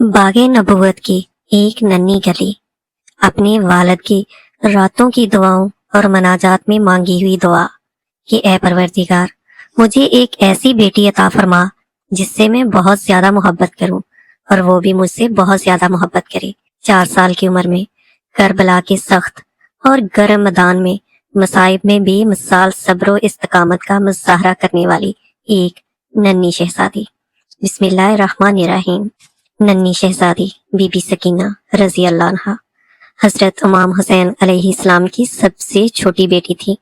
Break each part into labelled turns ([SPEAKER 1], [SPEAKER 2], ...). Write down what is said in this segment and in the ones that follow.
[SPEAKER 1] बाग नबूवत की एक नन्ही गली। अपने वालिद की रातों की दुआओं और मनाजात में मांगी हुई दुआ कि ए परवरदिगार, मुझे एक ऐसी बेटी अता फरमा जिससे मैं बहुत ज्यादा मोहब्बत करूं और वो भी मुझसे बहुत ज्यादा मोहब्बत करे। 4 साल की उम्र में करबला के सख्त और गर्म मैदान में मसाइब में बेमिसाल सब्र इस्तकामत का मुजाहरा करने वाली एक नन्ही शहजादी। बिस्मिल्लाहिर्रहमानिर्रहीम। नन्ही शहजादी बीबी सकीना रजी अल्लाह अन्हा हजरत इमाम हुसैन अलैहिस्सलाम की सबसे छोटी बेटी थी।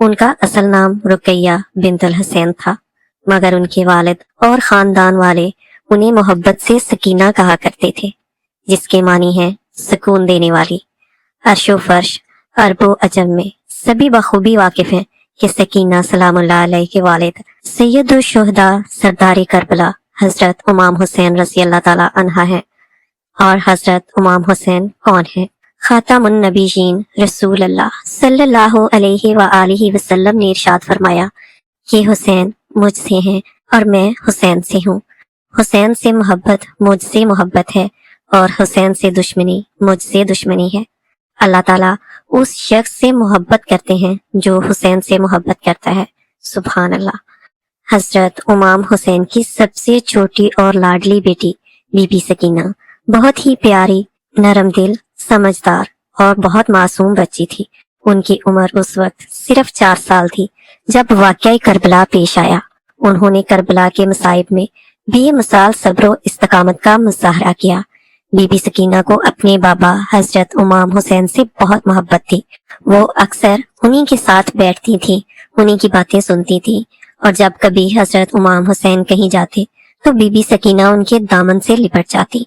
[SPEAKER 1] उनका असल नाम रुकैया बिन्तुल हुसैन था, मगर उनके वालिद और खानदान वाले उन्हें मोहब्बत से सकीना कहा करते थे, जिसके मानी है सुकून देने वाली। अर्शो फर्श अरबो अजम में सभी बखूबी वाकिफ हैं कि सकीना सलामुल्लाह अलैह के वालिद सैयदुल शुहदा सरदार करबला हजरत इमाम हुसैन रज़ी अल्लाह ताला अन्हा है। और हजरत इमाम हुसैन कौन है? खातमुन नबीयीन रसूल अल्लाह सल्लल्लाहु अलैहि व आलिहि वसल्लम ने इरशाद फरमाया कि हुसैन मुझसे हैं और मैं हुसैन से हूँ। हुसैन से मोहब्बत मुझसे मोहब्बत है और हुसैन से दुश्मनी मुझसे दुश्मनी है। अल्लाह ताला उस शख्स से मोहब्बत करते हैं जो हुसैन से मोहब्बत करता है। सुभान अल्लाह। हजरत इमाम हुसैन की सबसे छोटी और लाडली बेटी बीबी सकीना बहुत ही प्यारी, नरम दिल, समझदार और बहुत मासूम बच्ची थी। उनकी उम्र उस वक्त सिर्फ 4 साल थी जब वाकया करबला पेश आया। उन्होंने करबला के मसाइब में बेमिसाल सब्र इस्तकामत का मुजाहरा किया। बीबी सकीना को अपने बाबा हजरत इमाम हुसैन से बहुत मोहब्बत थी। वो अक्सर उन्हीं के साथ बैठती थी, उन्हीं की बातें सुनती थी, और जब कभी हजरत इमाम हुसैन कहीं जाते तो बीबी सकीना उनके दामन से लिपट जाती।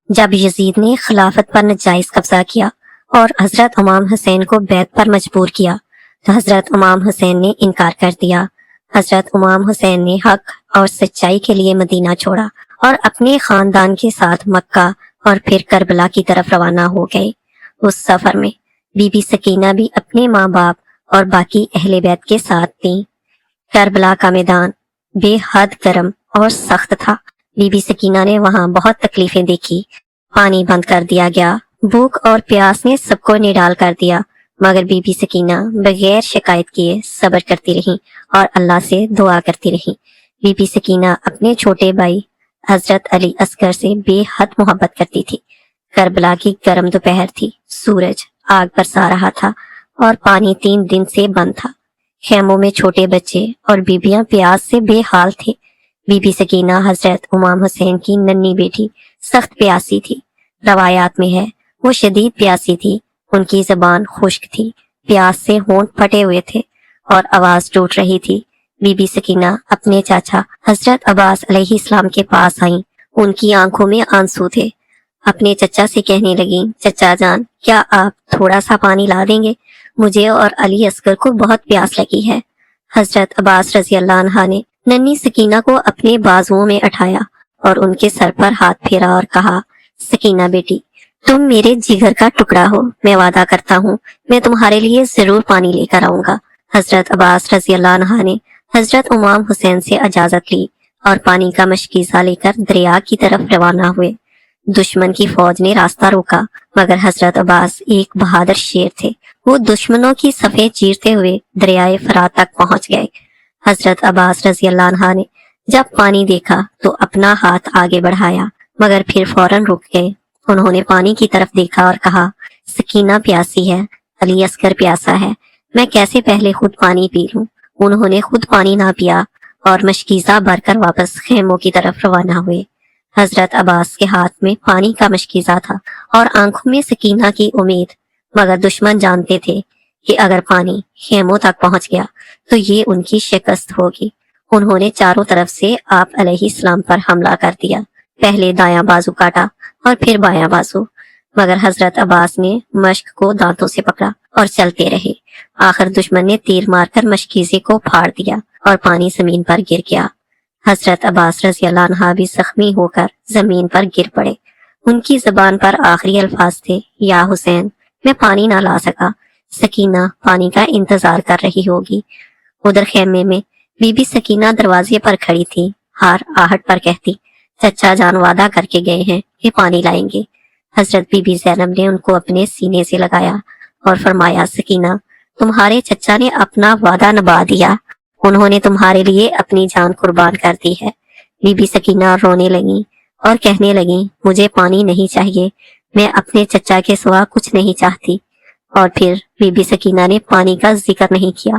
[SPEAKER 1] जब यजीद ने खिलाफत पर नाजायज कब्जा किया और हजरत इमाम हुसैन को बैत पर मजबूर किया तो हजरत इमाम हुसैन ने इनकार कर दिया। हजरत इमाम हुसैन ने हक और सच्चाई के लिए मदीना छोड़ा और अपने खानदान के साथ मक्का और फिर करबला की तरफ रवाना हो गए। उस सफर में बीबी सकीना भी अपने माँ बाप और बाकी अहले बैत के साथ थी। करबला का मैदान बेहद गर्म और सख्त था। बीबी सकीना ने वहां बहुत तकलीफें देखी। पानी बंद कर दिया गया, भूख और प्यास ने सबको निडाल कर दिया, मगर बीबी सकीना बगैर शिकायत किए सब्र करती रही और अल्लाह से दुआ करती रही। बीबी सकीना अपने छोटे भाई हजरत अली असगर से बेहद मोहब्बत करती थी। करबला की गर्म दोपहर थी, सूरज आग बरसा रहा था और पानी 3 दिन से बंद था। खेमों में छोटे बच्चे और बीबियां प्यास से बेहाल थे। बीबी सकीना हजरत इमाम हुसैन की नन्ही बेटी सख्त प्यासी थी। रवायात में है वो शदीद प्यासी थी। उनकी जबान खुश्क थी, प्यास से होंठ फटे हुए थे और आवाज टूट रही थी। बीबी सकीना अपने चाचा हजरत अब्बास अलैहिस्सलाम के पास आई। उनकी आंखों में आंसू थे। अपने चचा से कहने लगी, चचा जान, क्या आप थोड़ा सा पानी ला देंगे? मुझे और अली असगर को बहुत प्यास लगी है। हजरत अब्बास रजी अल्लाह अन्हा ने नन्ही सकीना को अपने बाजुओं में उठाया और उनके सर पर हाथ फेरा और कहा, सकीना बेटी, तुम मेरे जिगर का टुकड़ा हो। मैं वादा करता हूँ मैं तुम्हारे लिए जरूर पानी लेकर आऊंगा। हजरत अब्बास रजी अल्लाह अन्हा ने हजरत इमाम हुसैन से इजाजत ली और पानी का मशकीजा लेकर दरिया की तरफ रवाना हुए। दुश्मन की फौज ने रास्ता रोका, मगर हजरत अब्बास एक बहादुर शेर थे। वो दुश्मनों की सफेद चीरते हुए दरियाए फरात तक पहुंच गए। हजरत अब्बास रजी अल्लाह अन्हा ने जब पानी देखा तो अपना हाथ आगे बढ़ाया, मगर फिर फौरन रुक गए। उन्होंने पानी की तरफ देखा और कहा, सकीना प्यासी है, अली असगर प्यासा है, मैं कैसे पहले खुद पानी पी लूं। उन्होंने खुद पानी ना पिया और मशकीजा भरकर वापस खेमों की तरफ रवाना हुए। हजरत अब्बास के हाथ में पानी का मशकीजा था और आंखों में सकीना की उम्मीद, मगर दुश्मन जानते थे कि अगर पानी खेमों तक पहुंच गया तो ये उनकी शिकस्त होगी। उन्होंने चारों तरफ से आप अलैहिस्सलाम पर हमला कर दिया। पहले दायां बाजू काटा और फिर बायां बाजू, मगर हजरत अब्बास ने मश्क को दांतों से पकड़ा और चलते रहे। आखिर दुश्मन ने तीर मारकर मशकीजे को फाड़ दिया और पानी जमीन पर गिर गया। हजरत अब्बास रज़ी अल्लाह अन्हा भी जख्मी होकर जमीन पर गिर पड़े। उनकी जबान पर आखिरी अल्फाज थे, या हुसैन, मैं पानी ना ला सका। सकीना पानी का इंतजार कर रही होगी। उधर खेमे में बीबी सकीना दरवाजे पर खड़ी थी, हार आहट पर कहती, چچا جان وعدہ کر کے گئے ہیں کہ پانی لائیں گے۔ حضرت بی بی زینب نے ان کو اپنے سینے سے لگایا اور فرمایا، سکینہ، تمہارے چچا نے اپنا وعدہ نبھا دیا، انہوں نے تمہارے لیے اپنی جان قربان کر دی ہے۔ بی بی سکینہ رونے لگیں اور کہنے لگیں، مجھے پانی نہیں چاہیے، میں اپنے چچا کے سوا کچھ نہیں چاہتی۔ اور پھر بی بی سکینہ نے پانی کا ذکر نہیں کیا۔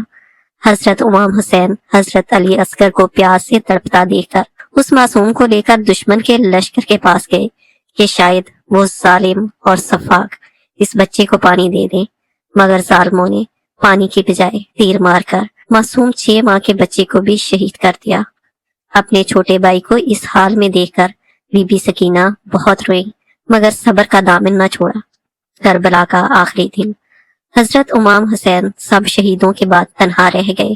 [SPEAKER 1] حضرت امام حسین حضرت علی اصغر کو پیاس سے تڑپتا دیکھ کر اس معصوم کو لے کر دشمن کے لشکر کے پاس گئے کہ شاید وہ ظالم اور سفاک اس بچے کو پانی دے دیں، مگر ظالموں نے پانی کی بجائے تیر مار کر معصوم 6 ماہ کے بچے کو بھی شہید کر دیا۔ اپنے چھوٹے بھائی کو اس حال میں دیکھ کر بی بی سکینہ بہت روئی، مگر صبر کا دامن نہ چھوڑا۔ کربلا کا آخری دن حضرت امام حسین سب شہیدوں کے بعد تنہا رہ گئے۔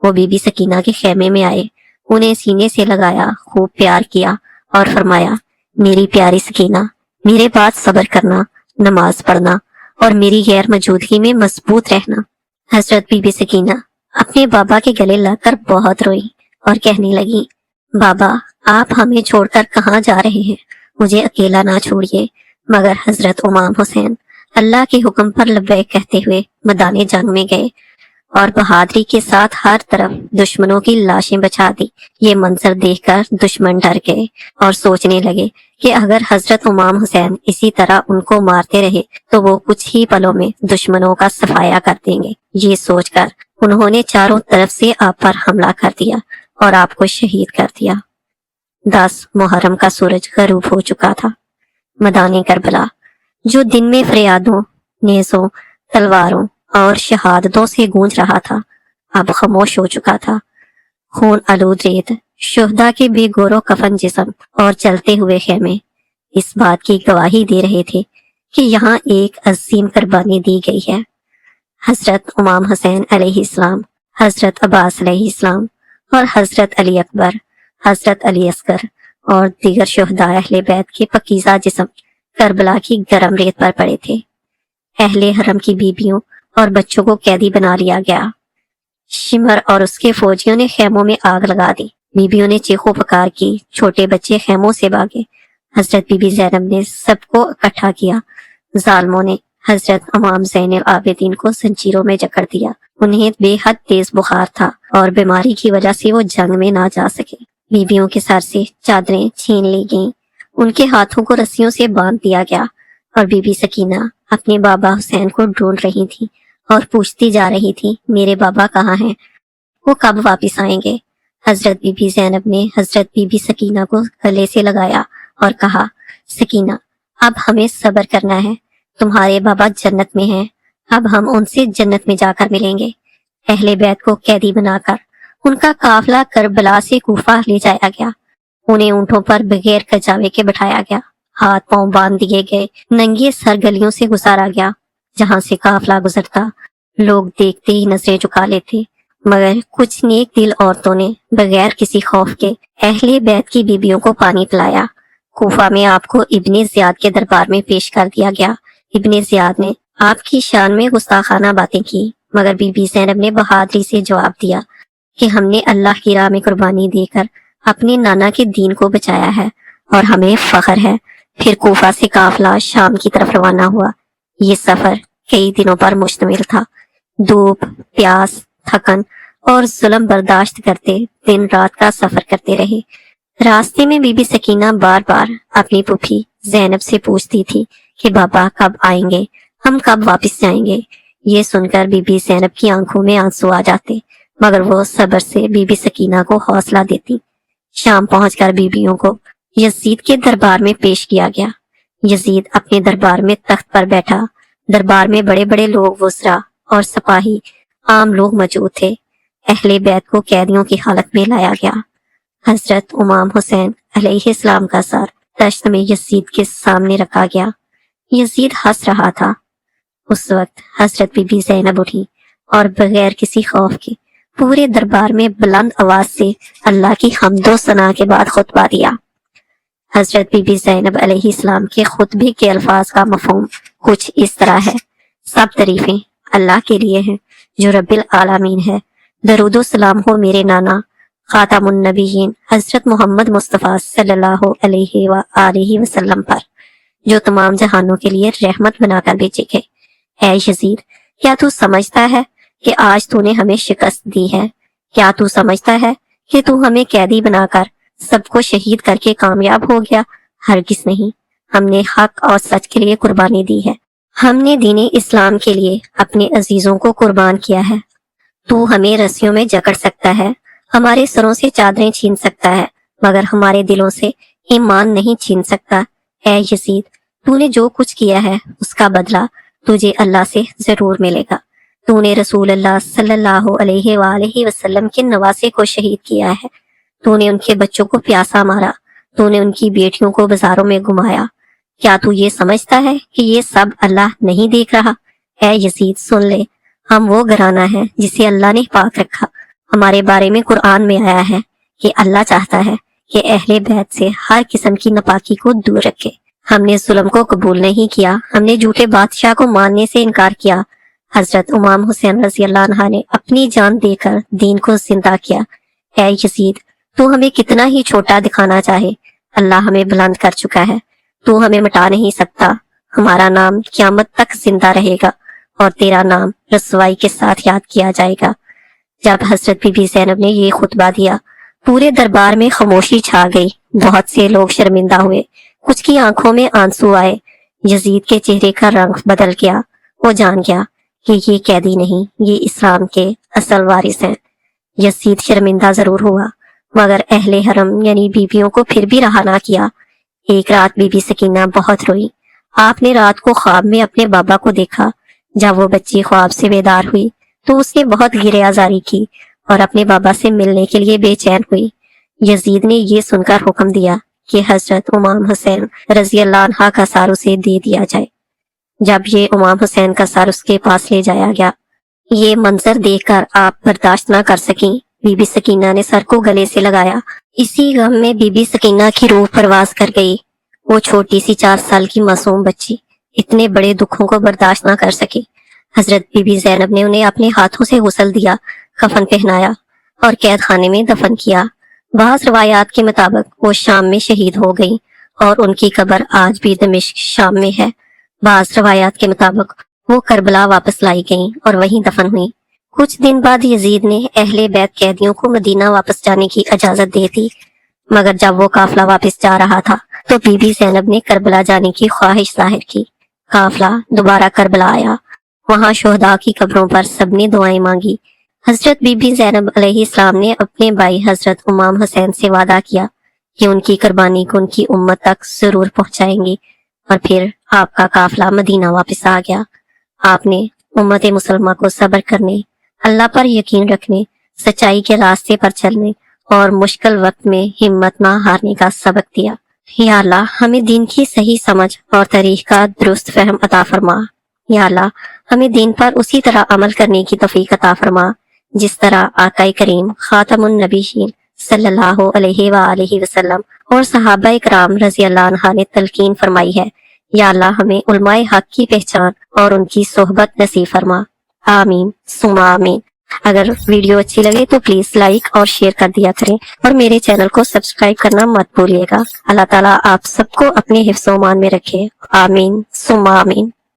[SPEAKER 1] وہ بی بی سکینہ کے خیمے میں آئے، انہیں سینے سے لگایا، خوب پیار کیا اور فرمایا، میری پیاری سکینہ، میرے بعد صبر کرنا، نماز پڑھنا اور میری غیر موجودگی میں مضبوط رہنا۔ حضرت بی بی سکینہ اپنے بابا کے گلے لگ کر بہت روئی اور کہنے لگی، بابا، آپ ہمیں چھوڑ کر کہاں جا رہے ہیں؟ مجھے اکیلا نہ چھوڑیے۔ مگر حضرت امام حسین اللہ کے حکم پر لبیک کہتے ہوئے میدان جنگ میں گئے اور بہادری کے ساتھ ہر طرف دشمنوں کی لاشیں بچھا دی۔ یہ منظر دیکھ کر دشمن ڈر گئے اور سوچنے لگے کہ اگر حضرت امام حسین اسی طرح ان کو مارتے رہے تو وہ کچھ ہی پلوں میں دشمنوں کا صفایا کر دیں گے۔ یہ سوچ کر انہوں نے چاروں طرف سے آپ پر حملہ کر دیا اور آپ کو شہید کر دیا۔ 10 محرم کا سورج غروب ہو چکا تھا۔ میدان کربلا جو دن میں فریادوں، نیزوں، تلواروں اور شہادتوں سے گونج رہا تھا، اب خاموش ہو چکا تھا۔ خون آلود ریت، شہداء کے بے گور و کفن جسم اور چلتے ہوئے خیمے اس بات کی گواہی دے رہے تھے کہ یہاں ایک عظیم قربانی دی گئی ہے۔ حضرت امام حسین علیہ السلام، حضرت عباس علیہ السلام اور حضرت علی اکبر، حضرت علی اصغر اور دیگر شہداء اہل بیت کے پاکیزہ جسم کربلا کی گرم ریت پر پڑے تھے۔ اہل حرم کی بیبیوں اور بچوں کو قیدی بنا لیا گیا۔ شمر اور اس کے فوجیوں نے خیموں میں آگ لگا دی۔ بیبیوں نے چیخو پکار کی، چھوٹے بچے خیموں سے بھاگے۔ حضرت بی بی زینب نے سب کو اکٹھا کیا۔ ظالموں نے حضرت امام زین العابدین کو زنجیروں میں جکڑ دیا۔ انہیں بے حد تیز بخار تھا اور بیماری کی وجہ سے وہ جنگ میں نہ جا سکے۔ بیبیوں کے سر سے چادریں چھین لی گئیں، ان کے ہاتھوں کو رسیوں سے باندھ دیا گیا اور بی بی سکینہ اپنے بابا حسین کو ڈھونڈ رہی تھی اور پوچھتی جا رہی تھی، میرے بابا کہاں ہیں؟ وہ کب واپس آئیں گے؟ حضرت بی بی زینب نے حضرت بی بی سکینہ کو گلے سے لگایا اور کہا، سکینہ، اب ہمیں صبر کرنا ہے، تمہارے بابا جنت میں ہیں، اب ہم ان سے جنت میں جا کر ملیں گے۔ اہل بیت کو قیدی بنا کر ان کا قافلہ کربلا سے کوفہ لے جایا گیا۔ انہیں اونٹوں پر بغیر کجاوے کے بٹھایا گیا، ہاتھ پاؤں باندھ دیے گئے، ننگے سر گلیوں سے گزارا گیا۔ جہاں سے قافلہ گزرتا لوگ دیکھتے ہی نظریں جھکا لیتے، مگر کچھ نیک دل عورتوں نے بغیر کسی خوف کے اہل بیت کی بیبیوں کو پانی پلایا۔ کوفہ میں آپ کو ابن زیاد کے دربار میں پیش کر دیا گیا۔ ابن زیاد نے آپ کی شان میں گستاخانہ باتیں کی، مگر بی بی زینب نے بہادری سے جواب دیا کہ ہم نے اللہ کی راہ میں قربانی دے کر اپنے نانا کے دین کو بچایا ہے اور ہمیں فخر ہے۔ پھر کوفہ سے قافلہ شام کی طرف روانہ ہوا۔ یہ سفر کئی دنوں پر مشتمل تھا۔ دھوپ، پیاس، تھکن اور ظلم برداشت کرتے دن رات کا سفر کرتے رہے۔ راستے میں بی بی سکینہ بار بار اپنی پھوپھی زینب سے پوچھتی تھی کہ بابا کب آئیں گے، ہم کب واپس جائیں گے۔ یہ سن کر بی بی زینب کی آنکھوں میں آنسو آ جاتے، مگر وہ صبر سے بی بی سکینہ کو حوصلہ دیتی۔ شام پہنچ کر بیبیوں کو یزید کے دربار میں پیش کیا گیا۔ یزید اپنے دربار میں تخت پر بیٹھا۔ دربار میں بڑے بڑے لوگ، وزراء اور سپاہی، عام لوگ موجود تھے۔ اہل بیت کو قیدیوں کی حالت میں لایا گیا۔ حضرت امام حسین علیہ السلام کا سر دشت میں یزید کے سامنے رکھا گیا۔ یزید ہنس رہا تھا۔ اس وقت حضرت بی بی زینب اٹھی اور بغیر کسی خوف کے پورے دربار میں بلند آواز سے اللہ کی حمد و ثنا کے بعد خطبہ دیا۔ حضرت بی بی زینب علیہ السلام کے خطبے کے الفاظ کا مفہوم کچھ اس طرح ہے، سب تعریفیں اللہ کے لیے ہیں جو رب العالمین ہے۔ درود و سلام ہو میرے نانا खातम उन नबीयीन हजरत मोहम्मद मुस्तफ़ा सल्लल्लाहु अलैहि व आलिहि वसल्लम पर, जो तमाम जहानों के लिए रहमत बनाकर भेजे गए। ऐ यजीद, क्या तू समझता है कि आज तूने हमें शिकस्त दी है? क्या तू समझता है कि तू हमें कैदी बनाकर सबको शहीद करके कामयाब हो गया? हरगिज नहीं। हमने हक और सच के लिए कुर्बानी दी है। हमने दीन इस्लाम के लिए अपने अजीजों को कुर्बान किया है। तू हमें रस्सियों में जकड़ सकता है, हमारे सरों से चादरें छीन सकता है, मगर हमारे दिलों से ईमान नहीं छीन सकता। ऐ यजीद, तूने जो कुछ किया है उसका बदला तुझे अल्लाह से जरूर मिलेगा। तूने रसूल अल्लाह सल्लल्लाहु अलैहि वसल्लम के नवासे को शहीद किया है। तूने उनके बच्चों को प्यासा मारा। तूने उनकी बेटियों को बाजारों में घुमाया। क्या तू ये समझता है कि ये सब अल्लाह नहीं देख रहा? ऐ यजीद, सुन ले, हम वो घराना है जिसे अल्लाह ने पाक रखा। हमारे बारे में कुरान में आया है कि अल्लाह चाहता है कि अहले बैत से हर किस्म की नापाकी को दूर रखे। हमने जुल्म को कबूल नहीं किया, हमने झूठे बादशाह को मानने से इनकार किया। हजरत इमाम हुसैन रजी अल्लाह अन्हा ने अपनी जान देकर दीन को जिंदा किया। ऐ यजीद, तू हमें कितना ही छोटा दिखाना चाहे, अल्लाह हमें बुलंद कर चुका है। तू हमें मिटा नहीं सकता। हमारा नाम क़यामत तक जिंदा रहेगा और तेरा नाम रसवाई के साथ याद किया जाएगा। जब हजरत बीबी ज़ैनब ने ये खुतबा दिया, पूरे दरबार में खामोशी छा गई। बहुत से लोग शर्मिंदा हुए, कुछ की आंखों में आंसू आए। यजीद के चेहरे का रंग बदल गया। वो जान गया कि ये कैदी नहीं, ये इस्लाम के असल वारिस हैं। यजीद शर्मिंदा जरूर हुआ, मगर अहले हरम यानी बीबियों को फिर भी रहा ना किया। एक रात बीबी सकीना बहुत रोई। आपने रात को ख्वाब में अपने बाबा को देखा। जब वो बच्ची ख्वाब से बेदार हुई तो उसने बहुत गिरे आजारी की और अपने बाबा से मिलने के लिए बेचैन हुई। यजीद ने ये सुनकर हुक्म दिया कि हजरत इमाम हुसैन रजी अल्लाह अन्हा का सर उसे दे दिया जाए। जब ये इमाम हुसैन का सर उसके पास ले जाया गया, ये मंजर देखकर आप बर्दाश्त न कर सकी। बीबी सकीना ने सर को गले से लगाया। इसी गम में बीबी सकीना की रूह परवाज कर गई। वो छोटी सी 4 साल की मासूम बच्ची इतने बड़े दुखों को बर्दाश्त न कर सकी। हजरत बीबी ज़ैनब ने उन्हें अपने हाथों से गुस्ल दिया, कफन पहनाया और कैद खाने में दफन किया। बाज़ रवायात के मुताबिक वो शाम में शहीद हो गई और उनकी कब्र आज भी दमिश्क शाम में है। बाज़ रवायात के मुताबिक वो करबला वापस लाई गईं और वहीं दफन हुई। कुछ दिन बाद यजीद ने अहले बैत कैदियों को मदीना वापस जाने की इजाजत दे दी, मगर जब वो काफिला वापस जा रहा था तो बीबी ज़ैनब ने करबला जाने की ख्वाहिश जाहिर की। काफिला दोबारा करबला आया। वहां शोहदा की कब्रों पर सबने दुआएं मांगी। हजरत बीबी ज़ैनब अलैहिस्सलाम ने अपने भाई हजरत इमाम हुसैन से वादा किया कि उनकी कुर्बानी को उनकी उम्मत तक जरूर पहुंचाएंगी। और फिर आपका काफिला मदीना वापस आ गया। आपने उम्मत मुसलमा को सब्र करने, अल्लाह पर यकीन रखने, सच्चाई के रास्ते पर चलने और मुश्किल वक्त में हिम्मत ना हारने का सबक दिया। या अल्लाह, हमें दीन की सही समझ और तरीक़ का दुरुस्त फहम अता फरमा। या अल्लाह, हमें दीन पर उसी तरह अमल करने की तौफीक अता फरमा जिस तरह आकाए करीम खातमुन नबीयीन सल्लल्लाहु अलैहि व आलिहि वसल्लम और सहाबा इकराम रज़ी अल्लाह अन्हा ने तलकीन फरमाई है। या अल्लाह, हमें उलमाए हक की पहचान और उनकी सोहबत नसीब फरमा। आमीन सुमा आमीन। अगर वीडियो अच्छी लगे तो प्लीज लाइक और शेयर कर दिया करें और मेरे चैनल को सब्सक्राइब करना मत भूलिएगा। अल्लाह ताला आप सबको अपने हिफ्ज़-ओ-मान में रखे। आमीन सुमा आमीन।